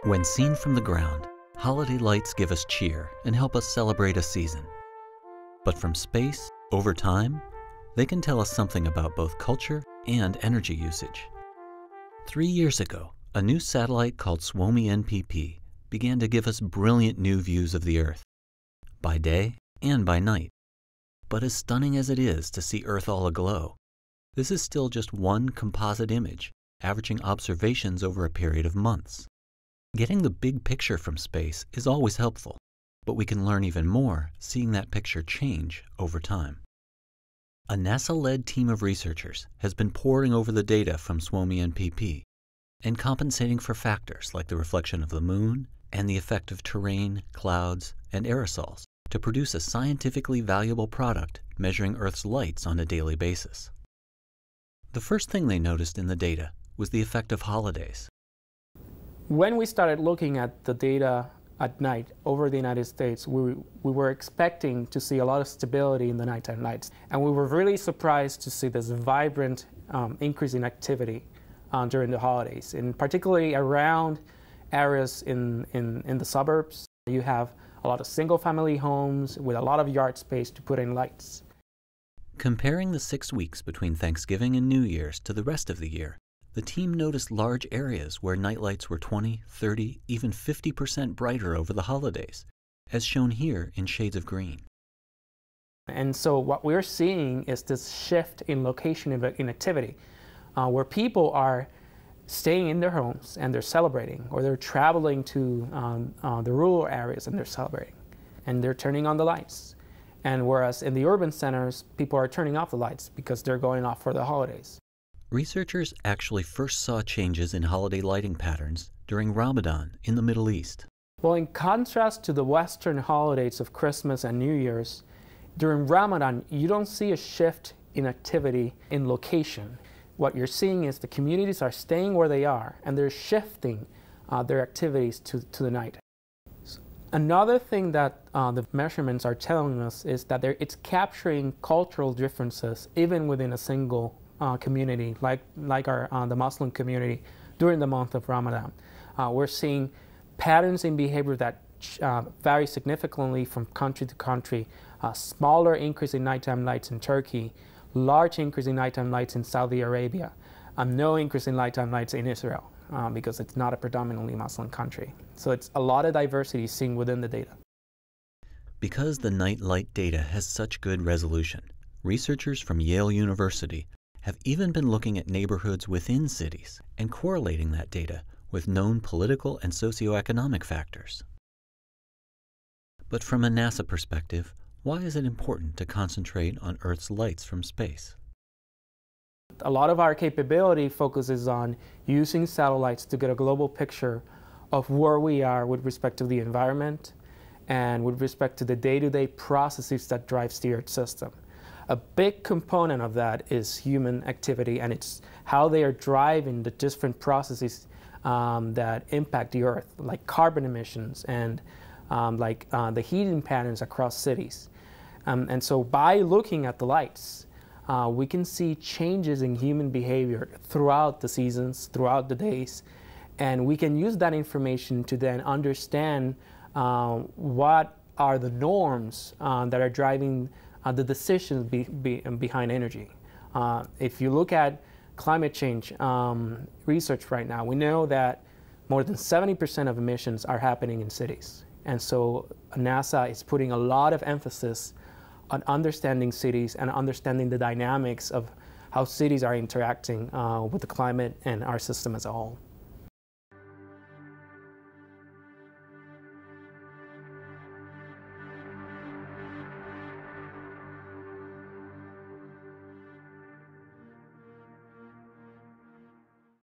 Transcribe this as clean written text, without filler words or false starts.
When seen from the ground, holiday lights give us cheer and help us celebrate a season. But from space, over time, they can tell us something about both culture and energy usage. 3 years ago, a new satellite called SWOMI NPP began to give us brilliant new views of the Earth, by day and by night. But as stunning as it is to see Earth all aglow, this is still just one composite image, averaging observations over a period of months. Getting the big picture from space is always helpful, but we can learn even more seeing that picture change over time. A NASA-led team of researchers has been poring over the data from SWOMI NPP and compensating for factors like the reflection of the moon and the effect of terrain, clouds, and aerosols to produce a scientifically valuable product measuring Earth's lights on a daily basis. The first thing they noticed in the data was the effect of holidays. When we started looking at the data at night over the United States, we were expecting to see a lot of stability in the nighttime lights. And we were really surprised to see this vibrant increase in activity during the holidays, and particularly around areas in the suburbs. You have a lot of single-family homes with a lot of yard space to put in lights. Comparing the 6 weeks between Thanksgiving and New Year's to the rest of the year, the team noticed large areas where nightlights were 20, 30, even 50% brighter over the holidays, as shown here in shades of green. And so what we're seeing is this shift in location in activity, where people are staying in their homes and they're celebrating, or they're traveling to the rural areas and they're celebrating, and they're turning on the lights. And whereas in the urban centers, people are turning off the lights because they're going off for the holidays. Researchers actually first saw changes in holiday lighting patterns during Ramadan in the Middle East. Well, in contrast to the Western holidays of Christmas and New Year's, during Ramadan, you don't see a shift in activity in location. What you're seeing is the communities are staying where they are, and they're shifting their activities to the night. Another thing that the measurements are telling us is that it's capturing cultural differences even within a single community, like the Muslim community during the month of Ramadan. We're seeing patterns in behavior that vary significantly from country to country. Smaller increase in nighttime lights in Turkey, large increase in nighttime lights in Saudi Arabia, no increase in nighttime lights in Israel because it's not a predominantly Muslim country. So it's a lot of diversity seen within the data. Because the night light data has such good resolution, researchers from Yale University have even been looking at neighborhoods within cities and correlating that data with known political and socioeconomic factors. But from a NASA perspective, why is it important to concentrate on Earth's lights from space? A lot of our capability focuses on using satellites to get a global picture of where we are with respect to the environment and with respect to the day-to-day processes that drives the Earth system. A big component of that is human activity, and it's how they are driving the different processes that impact the Earth, like carbon emissions and the heating patterns across cities. And so by looking at the lights, we can see changes in human behavior throughout the seasons, throughout the days, and we can use that information to then understand what are the norms that are driving the decisions behind energy. If you look at climate change research right now, we know that more than 70% of emissions are happening in cities. And so NASA is putting a lot of emphasis on understanding cities and understanding the dynamics of how cities are interacting with the climate and our system as a whole.